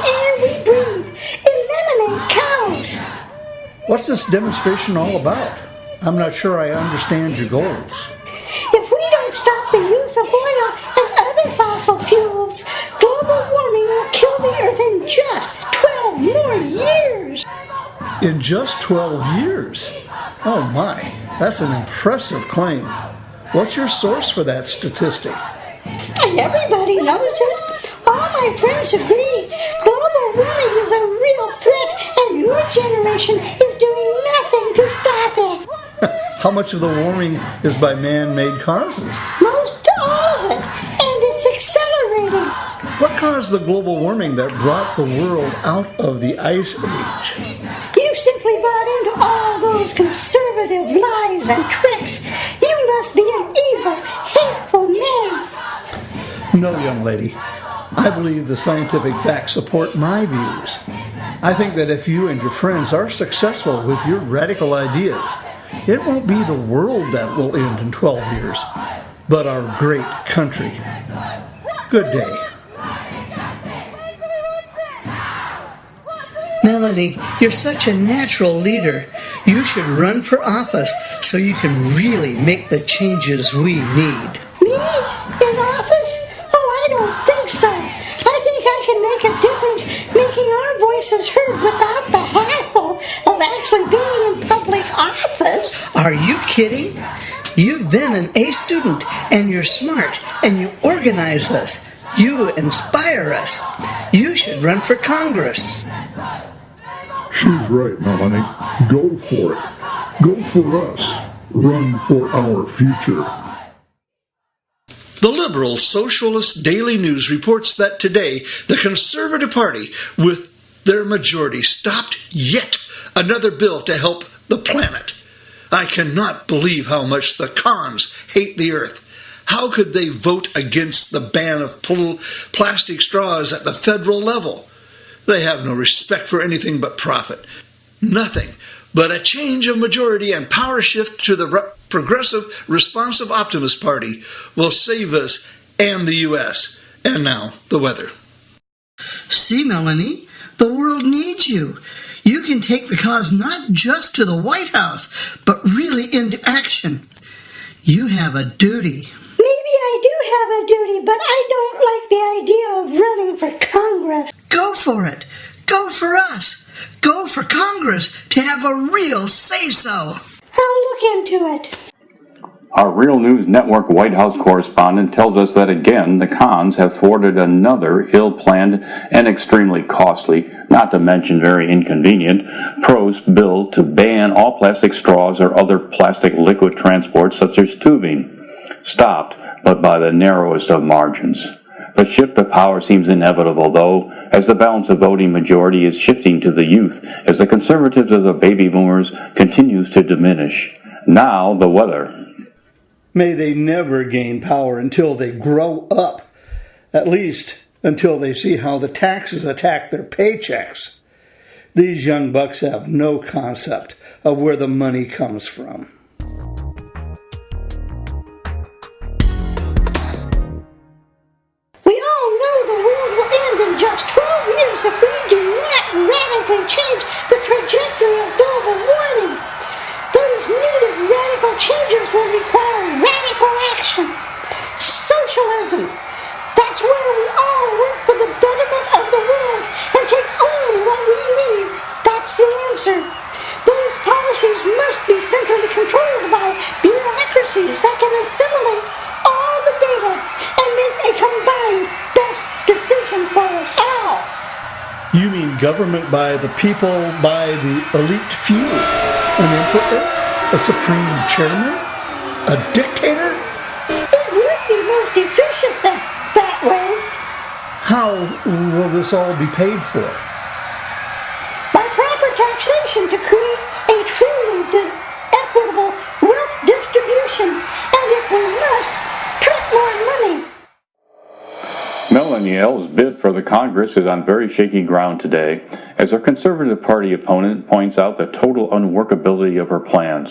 air we breathe. Eliminate cows. What's this demonstration all about? I'm not sure I understand your goals. If we don't stop the use of oil and other fossil fuels, global warming will kill the Earth in just 12 more years. In just 12 years? Oh my, that's an impressive claim. What's your source for that statistic? Everybody knows it. All my friends agree. Global warming is a real threat, and your generation is doing nothing to stop it. How much of the warming is by man-made causes? Most all of it, and it's accelerating. What caused the global warming that brought the world out of the Ice Age? You simply bought into all those conservative lies and tricks. You must be an evil, hateful man. No, young lady. I believe the scientific facts support my views. I think that if you and your friends are successful with your radical ideas, it won't be the world that will end in 12 years, but our great country. Good day. Melanie, you're such a natural leader. You should run for office so you can really make the changes we need. Me? In office? Oh, I don't think so. I think I can make a difference making our voices heard without the hassle of actually being in public office. Are you kidding? You've been an A student, and you're smart, and you organize us. You inspire us. You should run for Congress. She's right, Melanie. Go for it. Go for us. Run for our future. The liberal Socialist Daily News reports that today the Conservative Party, with their majority, stopped yet another bill to help the planet. I cannot believe how much the cons hate the earth. How could they vote against the ban of plastic straws at the federal level? They have no respect for anything but profit. Nothing but a change of majority and power shift to the progressive, responsive optimist party will save us and the U.S. And now, the weather. See, Melanie, the world needs you. You can take the cause not just to the White House, but really into action. You have a duty. Maybe I do have a duty, but I don't like the idea of running for Congress. Go for it. Go for us. Go for Congress to have a real say-so. I'll look into it. Our Real News Network White House correspondent tells us that again the cons have thwarted another ill-planned and extremely costly, not to mention very inconvenient, pros bill to ban all plastic straws or other plastic liquid transport such as tubing. Stopped, but by the narrowest of margins. The shift of power seems inevitable, though, as the balance of voting majority is shifting to the youth, as the conservatives of the baby boomers continues to diminish. Now, the weather. May they never gain power until they grow up, at least until they see how the taxes attack their paychecks. These young bucks have no concept of where the money comes from. We all know the world will end in just 12 years if we do not radically change the trajectory of global warming. Those needed radical changes will require radical action. Socialism. That's where we all work for the betterment of the world and take only what we need. That's the answer. Those policies must be centrally controlled by bureaucracies that can assimilate all the data and make a combined best decision for us all. You mean government by the people, by the elite few? An emperor? A supreme chairman? A dictator? It would be most efficient that way. How will this all be paid for? By proper taxation to create a truly equitable wealth distribution, and if we must, print more money. Melanie L's bid for the Congress is on very shaky ground today, as her Conservative Party opponent points out the total unworkability of her plans,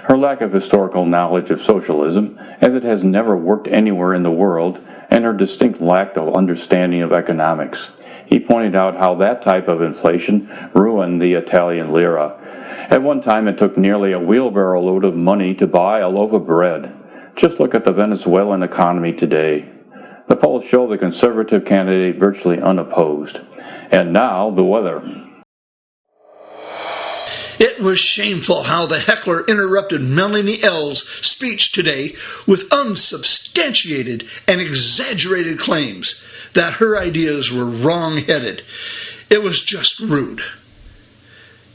her lack of historical knowledge of socialism, as it has never worked anywhere in the world, and her distinct lack of understanding of economics. He pointed out how that type of inflation ruined the Italian lira. At one time, it took nearly a wheelbarrow load of money to buy a loaf of bread. Just look at the Venezuelan economy today. The polls show the conservative candidate virtually unopposed. And now, the weather. It was shameful how the heckler interrupted Melanie L's speech today with unsubstantiated and exaggerated claims that her ideas were wrong-headed. It was just rude.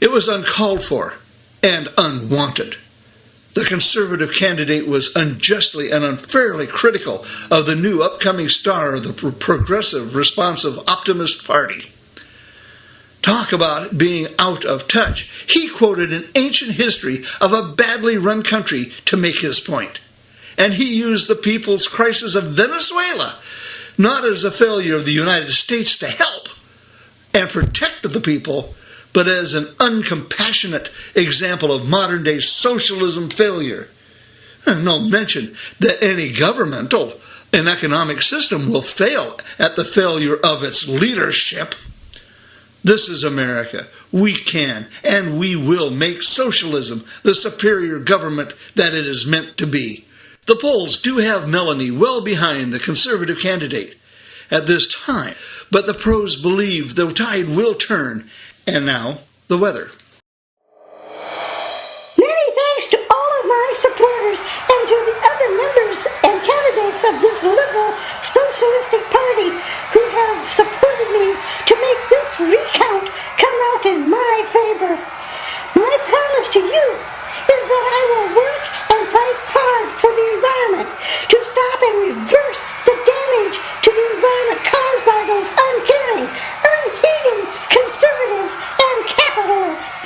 It was uncalled for and unwanted. The conservative candidate was unjustly and unfairly critical of the new upcoming star of the progressive, responsive, optimist party. Talk about being out of touch. He quoted an ancient history of a badly run country to make his point. And he used the people's crisis of Venezuela not as a failure of the United States to help and protect the people, but as an uncompassionate example of modern-day socialism failure. And no mention that any governmental and economic system will fail at the failure of its leadership. This is America. We can and we will make socialism the superior government that it is meant to be. The polls do have Melanie well behind the conservative candidate at this time, but the pros believe the tide will turn. And now, the weather. Many thanks to all of my supporters and to the other members and candidates of this liberal socialistic party who have supported me to make this recount come out in my favor. My promise to you is that I will work and fight hard for the environment to stop and reverse the damage to the environment caused by those uncaring, unheeding conservatives and capitalists.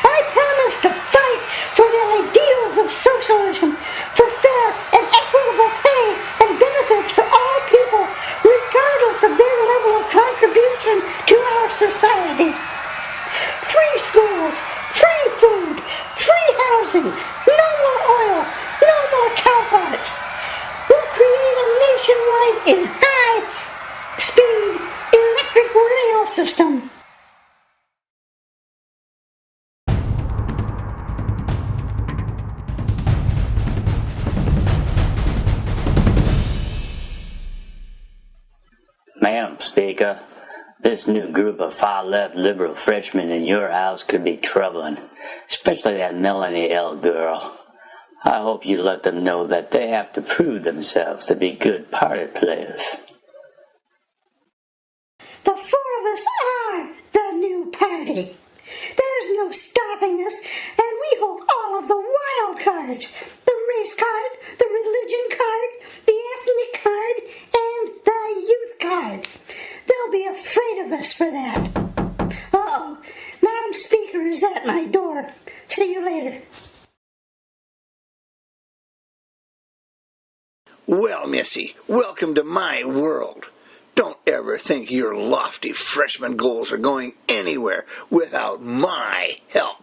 I promise to fight for the ideals of socialism, for fair and equitable pay and benefits for all people, regardless of their level of contribution to our society. Free schools, free food, free housing, no more oil, no more cow farts. We'll create a nationwide high-speed electric rail system. Madam Speaker, this new group of far-left liberal freshmen in your house could be troubling, especially that Melanie L. girl. I hope you let them know that they have to prove themselves to be good party players. The four of us are the new party. There's no stopping us, and we hold all of the wild cards. The race card, the religion card, the ethnic card, and the youth card. They'll be afraid of us for that. Uh-oh, Madam Speaker is at my door. See you later. Well, Missy, welcome to my world. Don't ever think your lofty freshman goals are going anywhere without my help.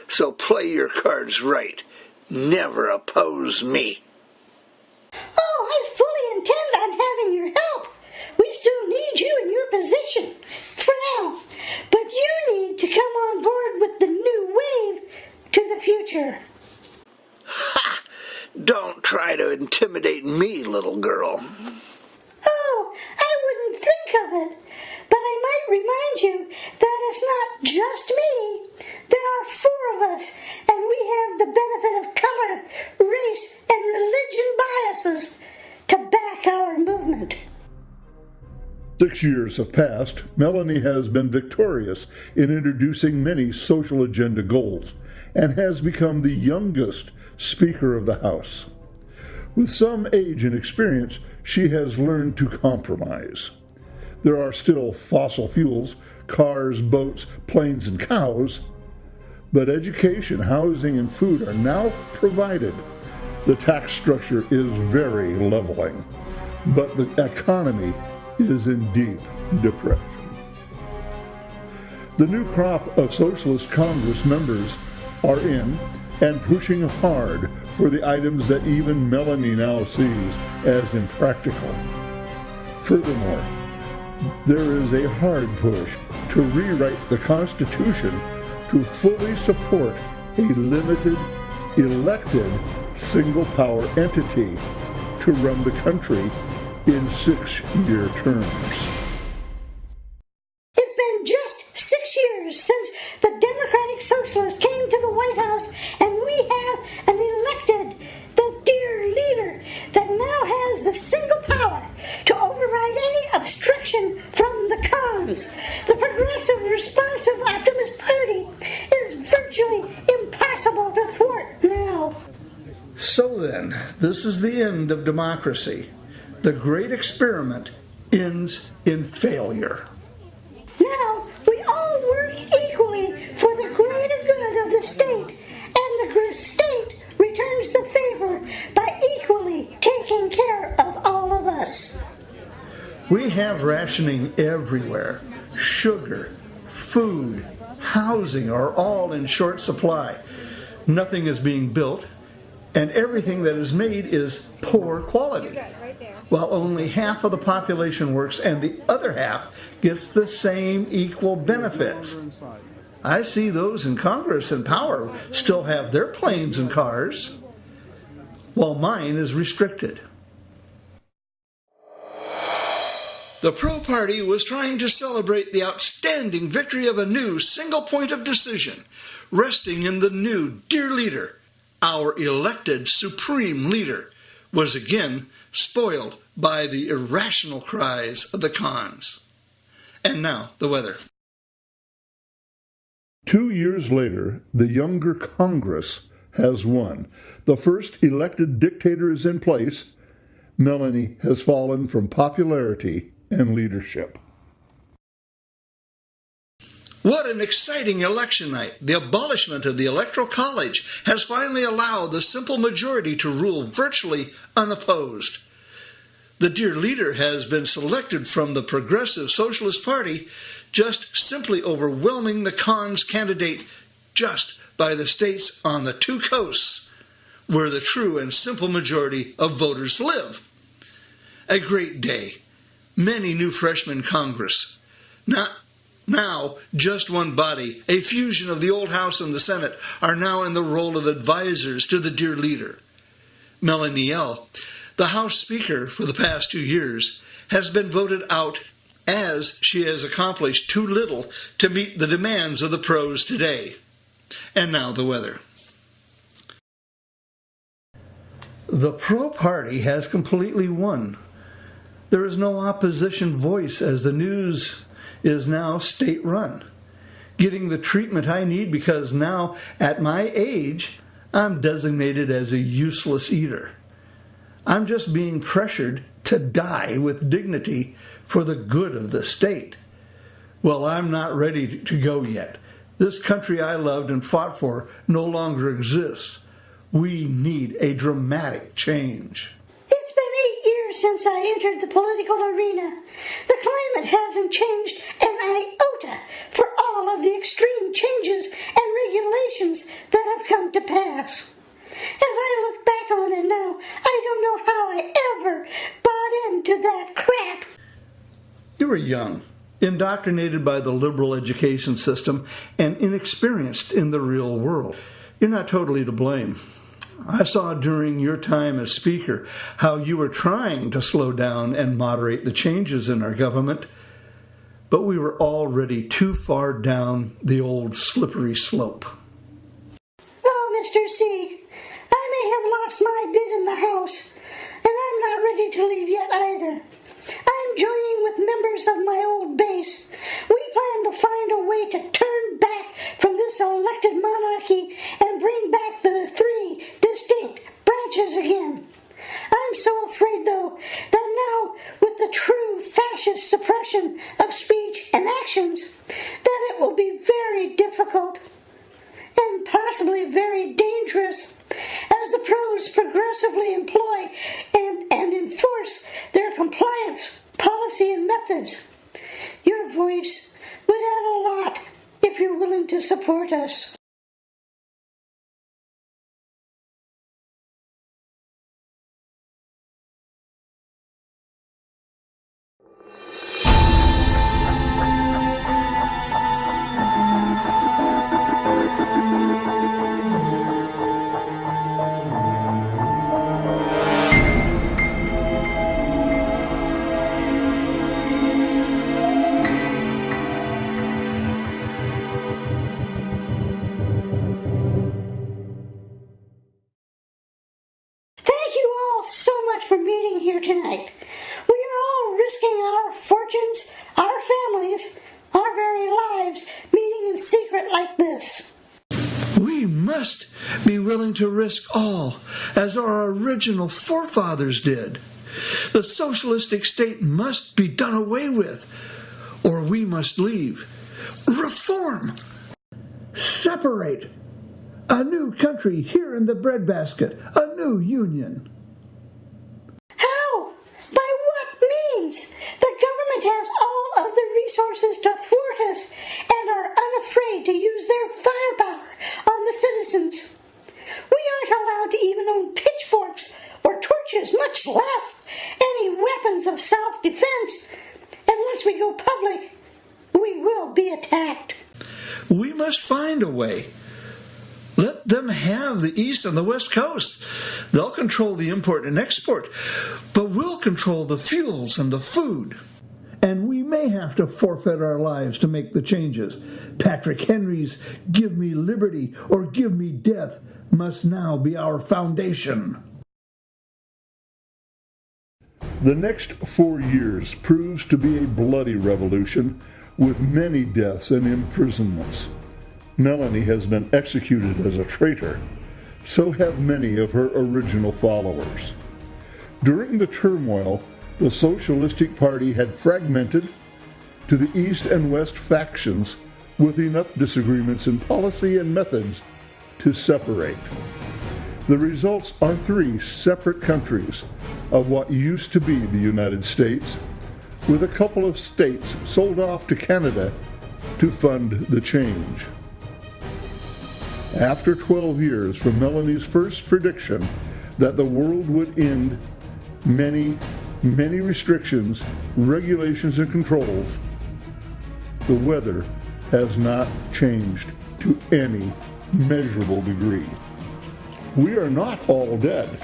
So play your cards right. Never oppose me. Oh, I fully intend on having your help. We still need you in your position, for now. But you need to come on board with the new wave to the future. Ha! Don't try to intimidate me, little girl. Oh, I wouldn't think of it. But I might remind you that it's not just me. There are four of us, and we have the benefit of color, race, and religion biases to back our movement. 6 years have passed. Melanie has been victorious in introducing many social agenda goals and has become the youngest Speaker of the House. With some age and experience, she has learned to compromise. There are still fossil fuels, cars, boats, planes, and cows, but education, housing, and food are now provided. The tax structure is very leveling, but the economy is in deep depression. The new crop of Socialist Congress members are in and pushing hard for the items that even Melanie now sees as impractical. Furthermore, there is a hard push to rewrite the Constitution to fully support a limited, elected, single-power entity to run the country in 6-year terms. It's been just 6 years since the Democratic Socialists came to the White House, and we have an elected, the dear leader that now has the single power to override any obstruction from the cons. The progressive, responsive, optimist party is virtually impossible to thwart now. So then, this is the end of democracy. The great experiment ends in failure. Now we all work equally for the greater good of the state, and the state returns the favor by equally taking care of all of us. We have rationing everywhere. Sugar, food, housing are all in short supply. Nothing is being built, and everything that is made is poor quality. While only half of the population works and the other half gets the same equal benefits. I see those in Congress and power still have their planes and cars, while mine is restricted. The pro-party was trying to celebrate the outstanding victory of a new single point of decision, resting in the new dear leader. Our elected supreme leader was again spoiled by the irrational cries of the cons. And now, the weather. 2 years later, the younger Congress has won. The first elected dictator is in place. Melanie has fallen from popularity and leadership. What an exciting election night. The abolishment of the Electoral College has finally allowed the simple majority to rule virtually unopposed. The dear leader has been selected from the Progressive Socialist Party, just simply overwhelming the cons candidate just by the states on the two coasts where the true and simple majority of voters live. A great day. Many new freshmen Congress. Now, just one body, a fusion of the old House and the Senate, are now in the role of advisors to the dear leader. Melanie L., the House Speaker for the past 2 years, has been voted out as she has accomplished too little to meet the demands of the pros today. And now the weather. The pro-party has completely won. There is no opposition voice as the news is now state-run. Getting the treatment I need because now, at my age, I'm designated as a useless eater. I'm just being pressured to die with dignity for the good of the state. Well, I'm not ready to go yet. This country I loved and fought for no longer exists. We need a dramatic change. It's been 8 years since I entered the political arena. The climate hasn't changed an iota for all of the extreme changes and regulations that have come to pass. As I look back on it now, I don't know how I ever bought into that crap. You were young, indoctrinated by the liberal education system, and inexperienced in the real world. You're not totally to blame. I saw during your time as Speaker how you were trying to slow down and moderate the changes in our government, but we were already too far down the old slippery slope. Oh, Mr. C., I may have lost my bid in the House, and I'm not ready to leave yet either. I'm joining with members of my old base. We plan to find a way to turn back from this elected monarchy and bring back the 3 distinct branches again. I'm so afraid, though, that now, with the true fascist suppression of speech and actions, that it will be very difficult and possibly very dangerous as the pros progressively employ and enforce their compliance policy and methods. Your voice would add a lot if you're willing to support us. being here tonight. We are all risking our fortunes, our families, our very lives, meeting in secret like this. We must be willing to risk all, as our original forefathers did. The socialistic state must be done away with, or we must leave. Reform! Separate! A new country here in the breadbasket, a new union. How? By what means? The government has all of the resources to thwart us and are unafraid to use their firepower on the citizens. We aren't allowed to even own pitchforks or torches, much less any weapons of self-defense. And once we go public, we will be attacked. We must find a way. Let them have the East and the West Coast. They'll control the import and export, but we'll control the fuels and the food. And we may have to forfeit our lives to make the changes. Patrick Henry's "Give me liberty or give me death" must now be our foundation. The next 4 years proves to be a bloody revolution with many deaths and imprisonments. Melanie has been executed as a traitor. So have many of her original followers. During the turmoil, the Socialistic Party had fragmented to the East and West factions with enough disagreements in policy and methods to separate. The results are 3 separate countries of what used to be the United States, with a couple of states sold off to Canada to fund the change. After 12 years from Melanie's first prediction that the world would end many restrictions, regulations, and controls, the weather has not changed to any measurable degree. We are not all dead,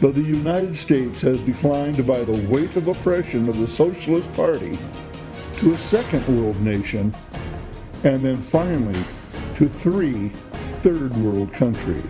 but the United States has declined by the weight of oppression of the Socialist Party to a second world nation, and then finally to 3 third world countries.